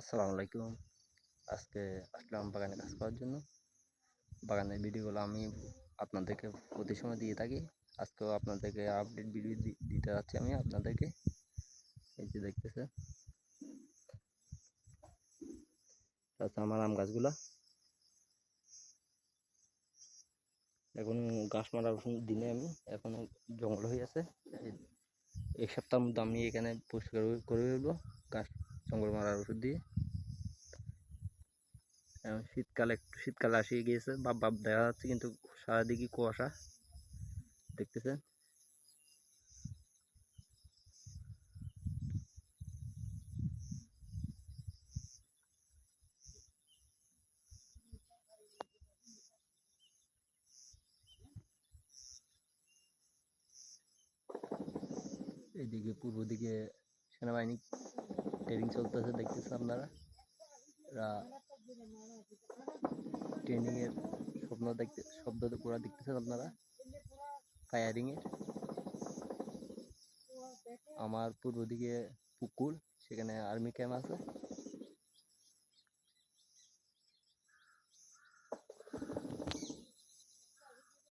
আসসালামু আলাইকুম। আজকে আসলাম বাগানে কাজ করার জন্য। বাগানের ভিডিওগুলো আমি আপনাদেরকে প্রতি সময় দিয়ে থাকি। আজকেও আপনাদেরকে আপডেট ভিডিও দিতে যাচ্ছি আমি আপনাদেরকে। এই যে দেখতেছে আচ্ছা আমার আম গাছগুলা এখন ঘাস মারার দিনে আমি এখনো জঙ্গল হয়ে আছে। এক সপ্তাহের মধ্যে আমি এখানে পরিষ্কার করে ফেলবো ঘাস জঙ্গল মারার ওষুধ দিয়ে। এখন শীতকালে আসিয়ে গিয়েছে, ভাব ভাব দেখা যাচ্ছে, কিন্তু সারাদিকে কুয়াশা দেখতেছেন। এইদিকে পূর্ব দিকে সেনাবাহিনী ট্রেনিং চলতেছে, দেখতেছেন আপনারা। এরা ট্রেনিংয়ের শব্দ পুরো দেখতেছেন আপনারা, ফায়ারিংয়ের। আমার পূর্ব দিকে পুকুর, সেখানে আর্মি ক্যাম্প আছে।